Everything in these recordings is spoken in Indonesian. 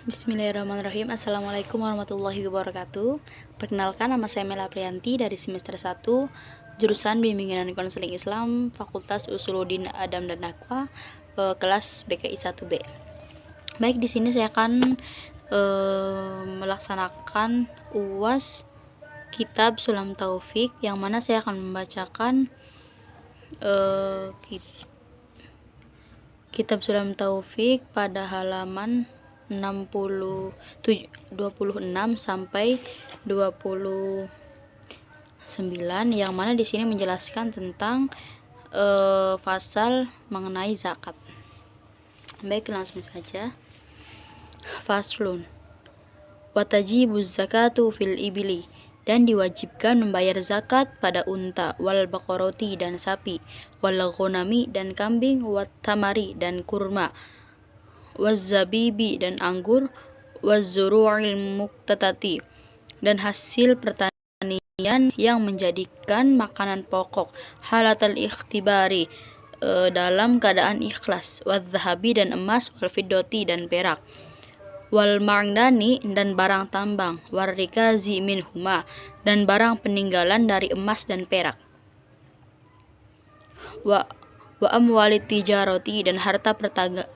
Bismillahirrahmanirrahim. Assalamualaikum warahmatullahi wabarakatuh. Perkenalkan, nama saya Mela Priyanti dari semester 1 jurusan Bimbingan dan Konseling Islam Fakultas Usuluddin Adam dan Dakwah, kelas BKI 1B. Baik, di sini saya akan melaksanakan UAS Kitab Sulam Taufik, yang mana saya akan membacakan Kitab Sulam Taufik pada halaman 26 sampai 29, yang mana di sini menjelaskan tentang pasal mengenai zakat. Baik, langsung saja. Faslun. Watajibuz zakatu fil ibili, dan diwajibkan membayar zakat pada unta, wal baqarati dan sapi, wal ghanami dan kambing, wat tamari dan kurma, wazzabibi dan anggur, wazzuru'il muqtatati dan hasil pertanian yang menjadikan makanan pokok, halatal ikhtibari dalam keadaan ikhlas, wadzahabi dan emas, wal fiddati dan perak, wal ma'dani dan barang tambang, warrikazi minhuma dan barang peninggalan dari emas dan perak, wa amwalit tijaroti dan harta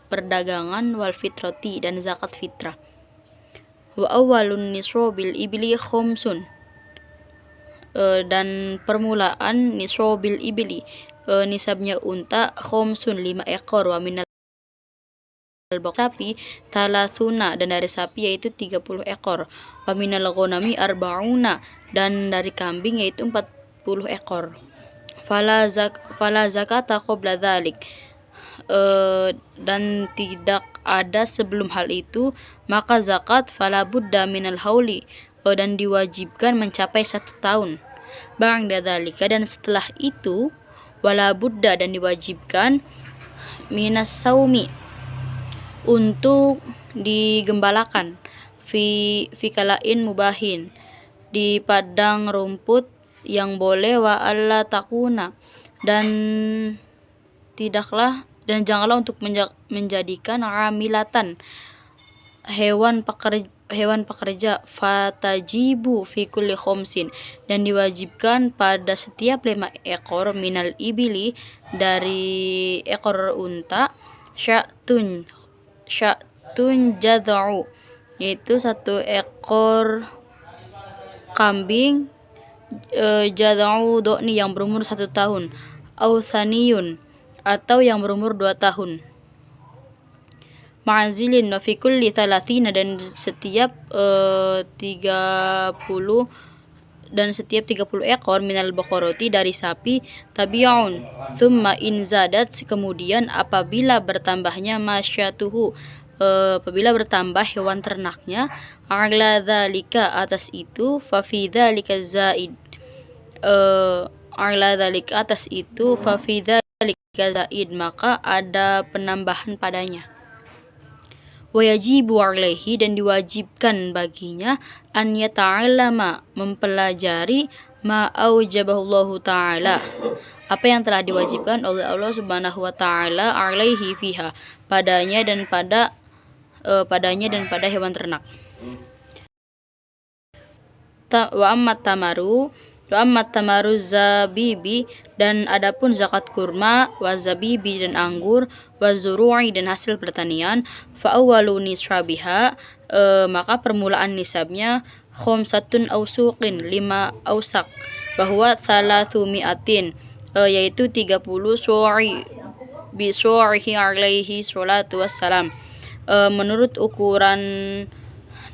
perdagangan, wal fitrati dan zakat fitrah. Wa awalun nisrobil ibli khomsun, dan permulaan nisrobil ibli, nisabnya unta, khomsun 5 ekor, wa minal sapi talasuna dan dari sapi yaitu 30 ekor, wa minal ghanami arba'una dan dari kambing yaitu 40 ekor. Fala zakata qabla dzalik, dan tidak ada sebelum hal itu, maka zakat fala budda minal hauli, dan diwajibkan mencapai 1 tahun. Ba'da dzalika, dan setelah itu, wala budda dan diwajibkan minas saumi, untuk digembalakan, fi kalain mubahin, di padang rumput yang boleh, wa alla takuna, dan janganlah untuk menjadikan amilatan hewan pekerja, fatajibu fi kulli khomsin, dan diwajibkan pada setiap 5 ekor, minal ibili dari ekor unta, sya'tun jad'u, yaitu 1 ekor kambing jad'u do'ni yang berumur 1 tahun, au saniyun atau yang berumur 2 tahun, ma'azilin wa fi kulli 30, dan setiap 30 ekor, minal baqarati dari sapi, tabi'un thumma in zadat, kemudian apabila bertambahnya masyatuhu, apabila bertambah hewan ternaknya, ala dzalika atas itu, fa fi dzalika zaid, ala dzalika atas itu, fa fi dzalika zaid, maka ada penambahan padanya. Wayajibu alaihi, dan diwajibkan baginya, an yata'allama, mempelajari, ma aujabahullahu ta'ala, apa yang telah diwajibkan oleh Allah subhanahu wa ta'ala, alaihi fiha, padanya dan pada hewan ternak. Wa ammat tamaru zabibi, dan adapun zakat kurma, wa zabibi dan anggur, wa zuru'i dan hasil pertanian, fa awwalu nisrabiha, maka permulaan nisabnya, khomsatun ausuqin 5 ausak, bahwa salathu mi'atin, yaitu 30 su'i bi su'ihi alaihi salatu wassalam, menurut ukuran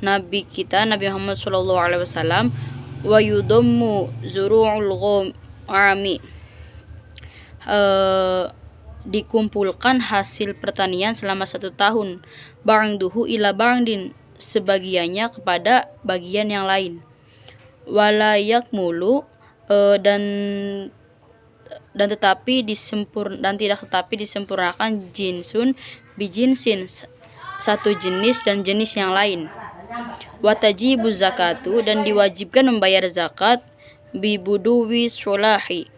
Nabi kita Nabi Muhammad SAW. Wa yudammu zuru'ul ghamami, dikumpulkan hasil pertanian selama 1 tahun, ba'duhu ila ba'din, sebagiannya kepada bagian yang lain, wala yakmulu, dan tidak tetapi disempurnakan, jinsun bijinsin, 1 jenis dan jenis yang lain. Watajibu zakatu, dan diwajibkan membayar zakat, bibuduwi sholahi,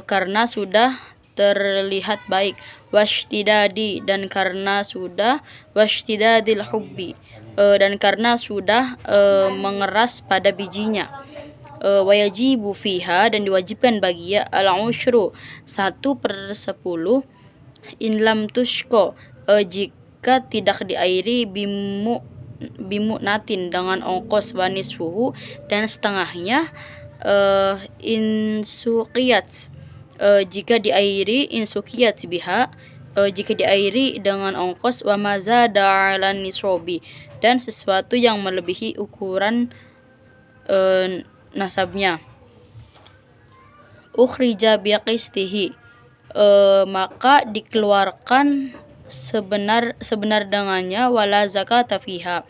karena sudah terlihat baik, washtidadi dan karena sudah, washtidadil hubbi dan karena sudah mengeras pada bijinya, wayajibu fiha dan diwajibkan bagi al-ushru 1/10 in lam tushko jika tidak diairi bimu natin dengan ongkos wanisfuhu dan setengahnya insukiyat jika diairi insukiyat biha jika diairi dengan ongkos wa mazada 'alan nisrobi dan sesuatu yang melebihi ukuran nasabnya. Ukhrija biqistihi maka dikeluarkan sebenar dengannya wala zakata fiha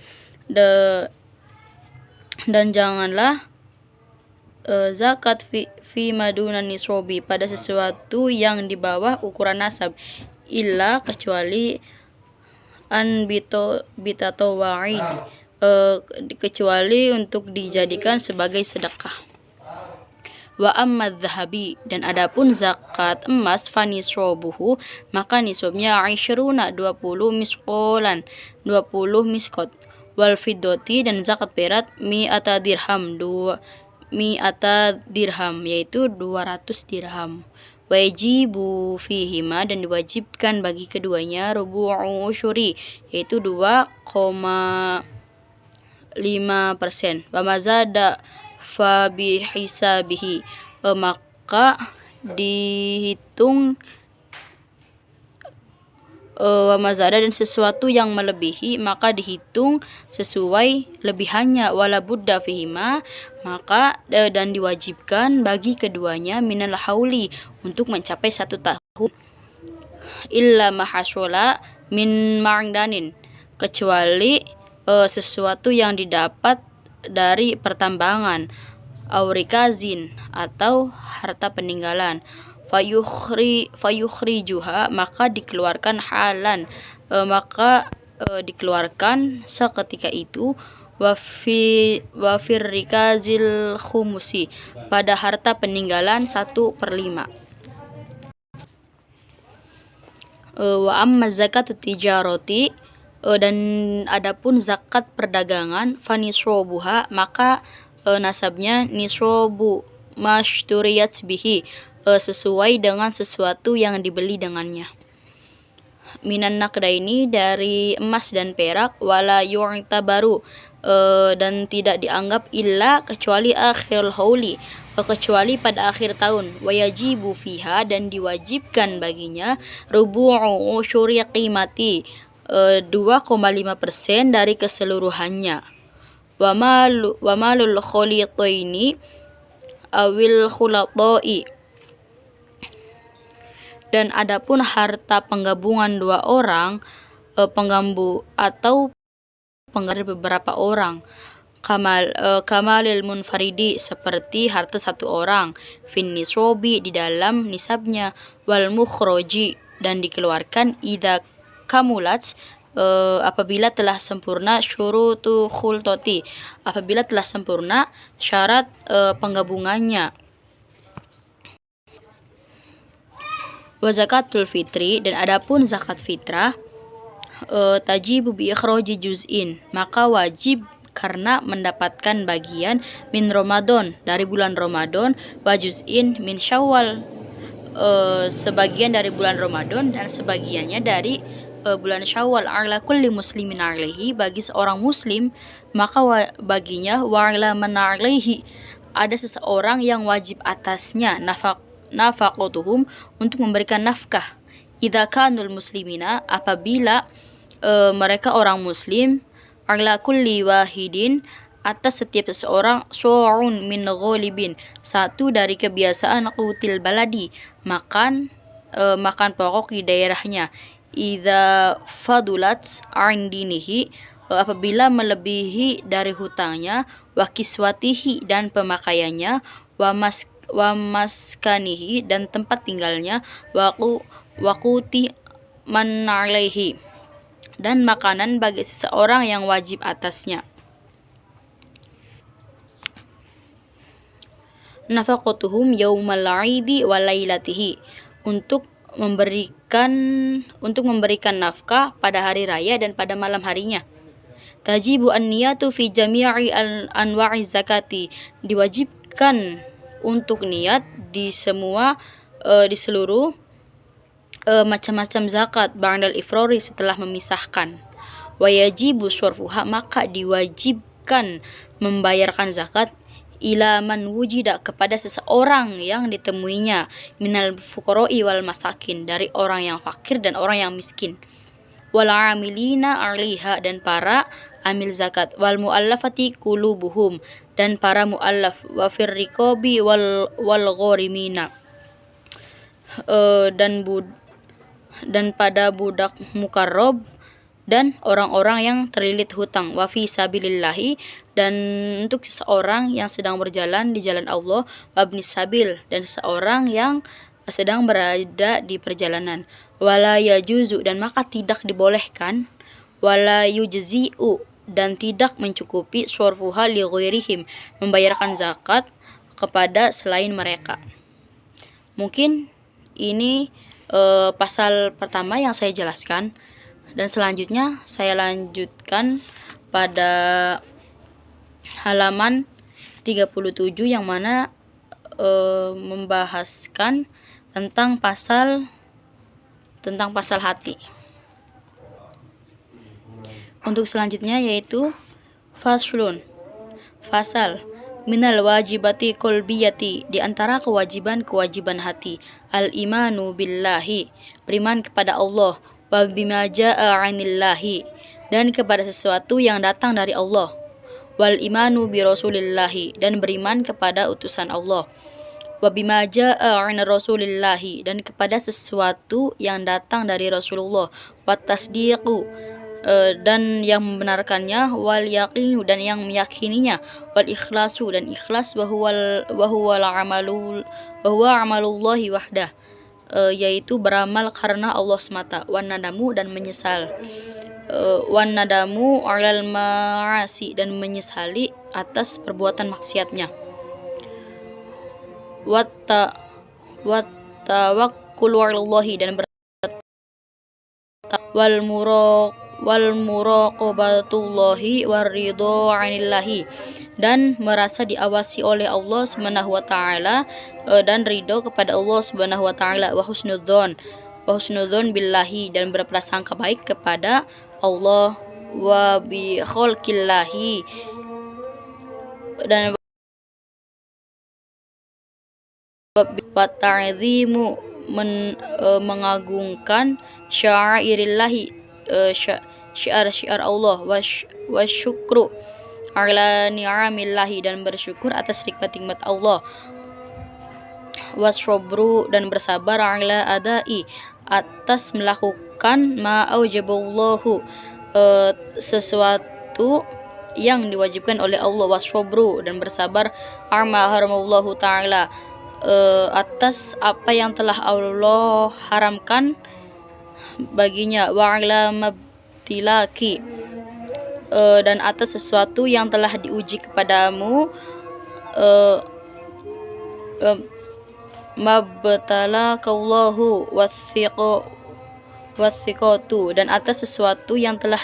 dan janganlah zakat fi maduna nisrobi pada sesuatu yang di bawah ukuran nasab, illa kecuali an bitato wa'id kecuali untuk dijadikan sebagai sedekah. Wa amma dhahabi dan adapun zakat emas fanisrobuhu maka nisabnya 20 misqolan 20 miskot, wal fiddoti dan zakat perak mi'ata dirham yaitu 200 dirham. Wajibu fihima dan diwajibkan bagi keduanya rubu'u usyuri yaitu 2,5%. Wa mazada fa bihisabihi maka dihitung wa mazada dan sesuatu yang melebihi maka dihitung sesuai lebihannya, wala budda fihima maka dan diwajibkan bagi keduanya minal hauli untuk mencapai 1 tahun, illa mahasyola min ma'danin kecuali sesuatu yang didapat dari pertambangan, aurikazin atau harta peninggalan, fayukhrijuha maka dikeluarkan halan maka dikeluarkan seketika itu, wafirrikazil khumusi pada harta peninggalan 1/5. Wa amma zakatut tijaroti dan adapun zakat perdagangan fanisrobuha maka nasabnya nisrobu mashturiyat bihi sesuai dengan sesuatu yang dibeli dengannya, minan naqdaini dari emas dan perak, wala yu'tabaru dan tidak dianggap illa kecuali akhirul hauli kecuali pada akhir tahun, wayajibu fiha dan diwajibkan baginya rubu'u usyuri qimati 2,5% dari keseluruhannya, wa malul kholitaini awil khulatai dan adapun harta penggabungan 2 orang penggambu atau penggambar beberapa orang, kamalil munfaridi seperti harta 1 orang, fin nisrobi di dalam nisabnya, wal mukhroji dan dikeluarkan idza kamulat apabila telah sempurna syurutu khultoti apabila telah sempurna syarat penggabungannya. Wa zakatul fitri dan adapun zakat fitrah tajibu bi ikhraji juz'in maka wajib karena mendapatkan bagian min Ramadan dari bulan Ramadan, wa juz'in min Syawal sebagian dari bulan Ramadan dan sebagiannya dari bulan Syawal, ala kulli muslimin alaihi bagi seorang muslim maka baginya wa ala man alaihi ada seseorang yang wajib atasnya nafaqatuhum untuk memberikan nafkah, idza kanul muslimina apabila mereka orang muslim, ala kulli wahidin atas setiap seseorang su'un min ghalibin 1 dari kebiasaan qutil baladi makan pokok di daerahnya, idza fadulat an dinihi apabila melebihi dari hutangnya, wa kiswatihi dan pemakaiannya, wa maskanihi dan tempat tinggalnya, waquti man alaihi dan makanan bagi seseorang yang wajib atasnya. Nafaqatuhum yaumal 'idi wa lailatihi untuk memberikan nafkah pada hari raya dan pada malam harinya. Tajibu an-niyatu fi jami'i anwa'i zakati, diwajibkan untuk niat di seluruh macam-macam zakat ba'dal ifrori, setelah memisahkan. Wa yajibu syarfuha, maka diwajibkan membayarkan zakat ila man wujida, kepada seseorang yang ditemuinya, minal fuqara'i wal masakin, dari orang yang fakir dan orang yang miskin, wal amilina 'alaiha, dan para amil zakat, wal muallafati qulubuhum, dan para muallaf, wa fir riqabi wal gharimina, dan pada budak mukarrab dan orang-orang yang terlilit hutang, wa fi sabilillahi, dan untuk seseorang yang sedang berjalan di jalan Allah, wa ibnis sabil, dan seseorang yang sedang berada di perjalanan, wala yajuzu, dan maka tidak dibolehkan, wala yujzi'u, dan tidak mencukupi, syarfuha li ghairihim, membayarkan zakat kepada selain mereka. Mungkin ini pasal pertama yang saya jelaskan, dan selanjutnya saya lanjutkan pada halaman 37 yang mana membahaskan tentang pasal hati. Untuk selanjutnya yaitu faslun, fasal minal wajibati qalbiyati, di antara kewajiban hati, al-imanu billahi, beriman kepada Allah, wa bima jaa'a 'anillahi, dan kepada sesuatu yang datang dari Allah, wal imanu bi rasulillahi, dan beriman kepada utusan Allah, wa bima jaa'a 'an rasulillahi, dan kepada sesuatu yang datang dari Rasulullah, wa tasdiqu, dan yang membenarkannya, wal yaqinu, dan yang meyakininya, wal ikhlasu, dan ikhlas, wa huwa amalullahi wahdah, yaitu beramal karena Allah semata, wan nadamu, dan menyesal, wan nadamu 'alal ma'asi, dan menyesali atas perbuatan maksiatnya, wat tawakkul 'alallahi, dan wal muraqabatullahi waridho 'anillahi, dan merasa diawasi oleh Allah Subhanahu wa taala, dan ridho kepada Allah Subhanahu wa taala, wa husnudzon billahi, dan berprasangka baik kepada Allah, wa bi khalqillahi, dan wa ta'zimu, mengagungkan sya'airillahi, syiar-syiar Allah, wa syukru ala ni'amillahi, dan bersyukur atas nikmat-nikmat Allah, wasrobru, dan bersabar ala adai, atas melakukan ma aujaballahu, sesuatu yang diwajibkan oleh Allah, wasrobru, dan bersabar ama haramallahu ta'ala, atas apa yang telah Allah haramkan baginya, wa ala mabtilaki, dan atas sesuatu yang telah diuji kepadamu, mabtalakallahu wathiqatu, dan atas sesuatu yang telah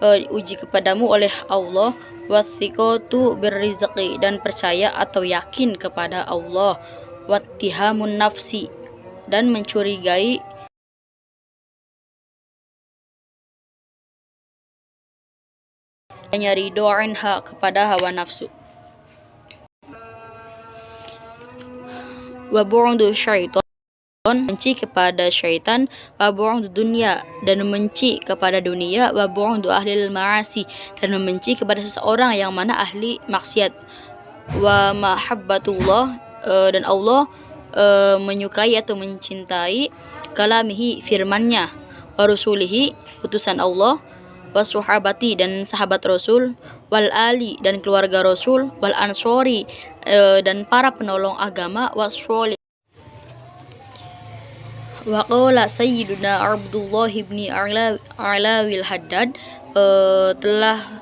diuji kepadamu oleh Allah, wathiqatu birrizqi, dan percaya atau yakin kepada Allah, wattihamun nafsi, dan mencurigai hanya ridho anha, kepada hawa nafsu, wa bu'du syaitan, benci kepada syaitan, wa bu'du dunya, dan membenci kepada dunia, wa bu'du ahlil ma'asi, dan membenci kepada seseorang yang mana ahli maksiat, wa mahabbatullah, dan Allah menyukai atau mencintai kalamihi, firmannya, wa rusulihi, utusan Allah, wa suhabati, dan sahabat Rasul, wal ali, dan keluarga Rasul, wal ansori, dan para penolong agama, wasroli. Wa qala sayyiduna Abdullah ibn Alawil Haddad, telah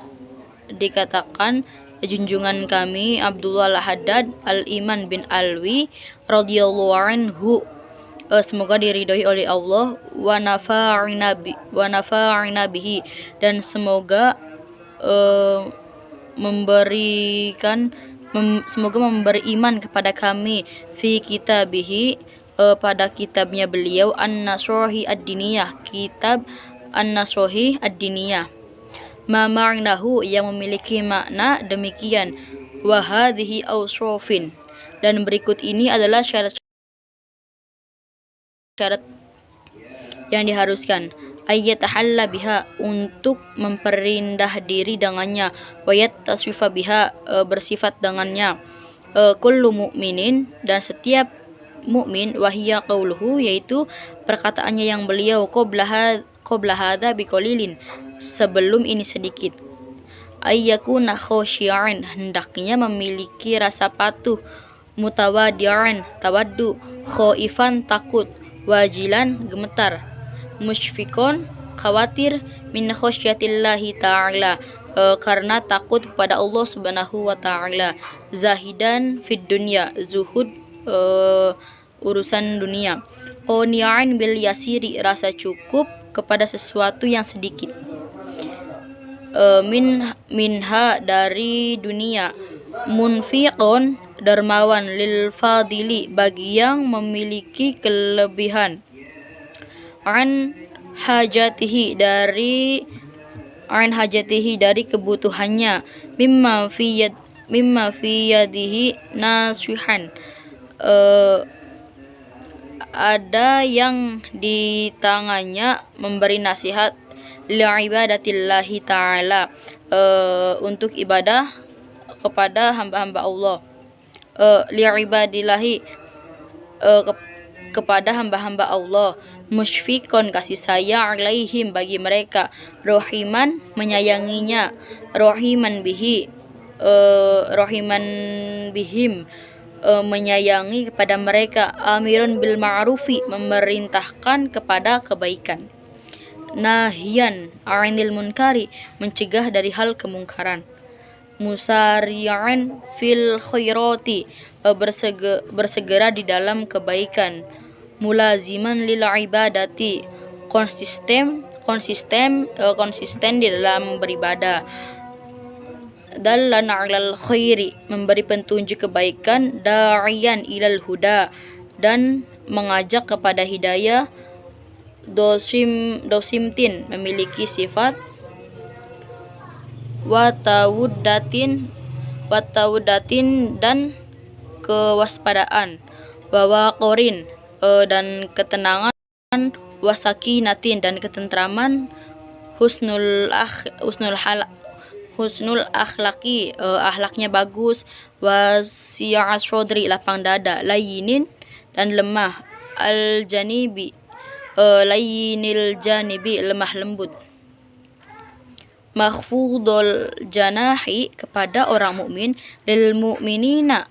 dikatakan junjungan kami Abdullah al-Haddad al-Iman bin Alwi radhiyallahu anhu, semoga diridhoi oleh Allah, wa nafa'ina bihi, dan semoga semoga memberi iman kepada kami fi kitabihi, pada kitabnya beliau, an-nasrohi ad-diniyah, kitab an-nasrohi ad-diniyah, ma ma'nahu, yang memiliki makna demikian, wa hadhihi awsrofin, dan berikut ini adalah syarat-syarat yang diharuskan, ayyatahalla biha, untuk memperindah diri dengannya, wayat taswifa biha, bersifat dengannya, kullu mu'minin, dan setiap mukmin, wahiyya qauluhu, yaitu perkataannya yang beliau, qabla hadza biqalilin, sebelum ini sedikit, ayyakuna khosyi'an, hendaknya memiliki rasa patuh, mutawadi'an, tawaddu, khaifan, takut, wajilan, gemetar, musyfikon, khawatir, min khosyatillahi ta'ala, karena takut kepada Allah Subhanahu wa ta'ala, zahidan fid dunya, zuhud urusan dunia, qani'an bil yasiri, rasa cukup kepada sesuatu yang sedikit, minha, dari dunia, munfiqon, dermawan, lil fadili, bagi yang memiliki kelebihan, an hajatihi, dari kebutuhannya, mimma fi yadihi nasihan, ada yang di tangannya memberi nasihat, li'ibadatillahi ta'ala, untuk ibadah kepada hamba-hamba Allah, li'ibadillahi, kepada hamba-hamba Allah, musyfikon, kasih sayang, alaihim, bagi mereka, rohiman, menyayanginya, rohiman bihim, menyayangi kepada mereka, amirun bil ma'rufi, memerintahkan kepada kebaikan, nahian anil munkari, mencegah dari hal kemungkaran, musari'an fil khairati, bersegera di dalam kebaikan, mulaziman lil ibadati, konsisten di dalam beribadah, dallan 'alal khairi, memberi petunjuk kebaikan, da'iyan ilal huda, dan mengajak kepada hidayah, dosimtin, memiliki sifat, watawuddatin, dan kewaspadaan, wawaqorin, dan ketenangan, wasakinatin, dan ketentraman, husnul akhlaki, akhlaknya bagus, wasi'as sodri, lapang dada, layinin, dan lemah, al-janibi, layinil janibi, lemah lembut, makhfudul janahi, kepada orang mukmin, lil mu'minina,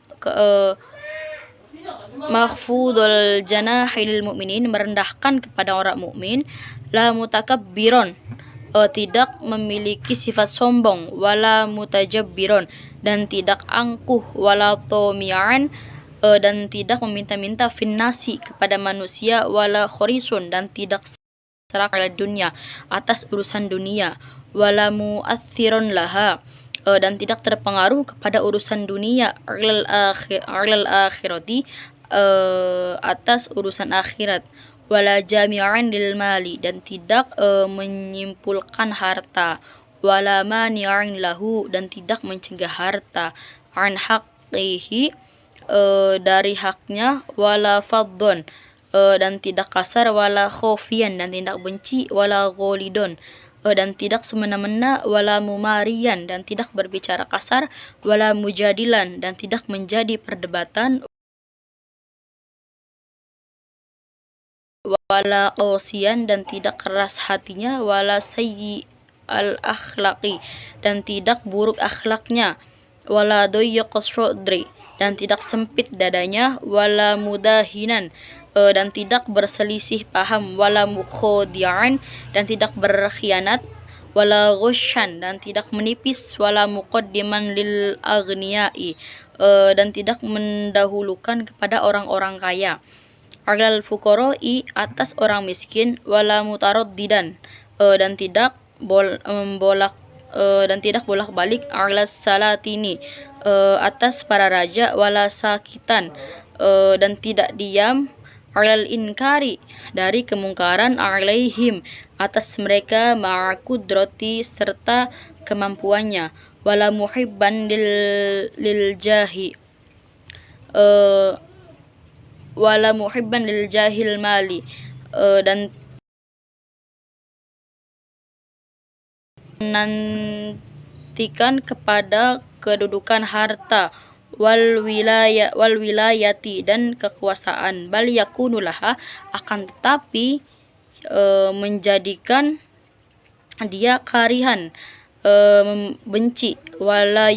makhfudul janahi lil mu'minin, merendahkan kepada orang mukmin, la mutakabbiron, tidak memiliki sifat sombong, wala mutajabbiron, dan tidak angkuh, wala tomi'an, dan tidak meminta-minta, finnasi, kepada manusia, wala khorisun, dan tidak serak ala dunia, atas urusan dunia, wala mu'athiron laha, dan tidak terpengaruh kepada urusan dunia, alal akhirati, atas urusan akhirat, wala jami'an lil mali, dan tidak menyimpulkan harta, wala mani'an lahu, dan tidak mencegah harta, an haqqihi, dari haknya, wala faddon, dan tidak kasar, wala khofian, dan tidak benci, wala gholidon, dan tidak semena-mena, wala mumarian, dan tidak berbicara kasar, wala mujadilan, dan tidak menjadi perdebatan, wala qosian, dan tidak keras hatinya, wala sayyi al-akhlaqi, dan tidak buruk akhlaknya, wala doyyiqas sodri, dan tidak sempit dadanya, wala mudahinan, dan tidak berselisih paham, wala mukhodi'an, dan tidak berkhianat, wala ghusyan, dan tidak menipis, wala muqaddiman lil aghniyai, dan tidak mendahulukan kepada orang-orang kaya, 'alal fuqara'i atas orang miskin, wala mutaraddidan dan tidak bolak-balik 'alas salatini atas para raja, wala sakitan dan tidak diam 'alal inkari dari kemungkaran 'alaihim atas mereka, ma'a qudrati serta kemampuannya, wala muhibban lil jahi wala muhibban lil jahil mali dan menantikan kepada kedudukan harta, wal wilayati dan kekuasaan, bal yakunulaha akan tetapi menjadikan dia karihan benci, wala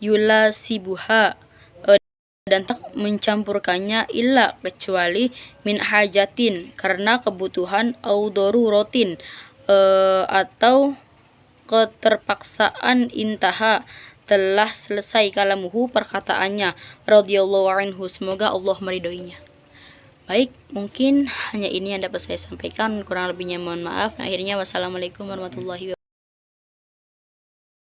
yulasibuha dan tak mencampurkannya illa kecuali min hajatin karena kebutuhan, au daruratin atau keterpaksaan, intaha telah selesai kalamuhu perkataannya, radhiyallahu anhu semoga Allah meridhoinya. Baik, mungkin hanya ini yang dapat saya sampaikan, kurang lebihnya mohon maaf. Akhirnya wassalamualaikum warahmatullahi wabarakatuh.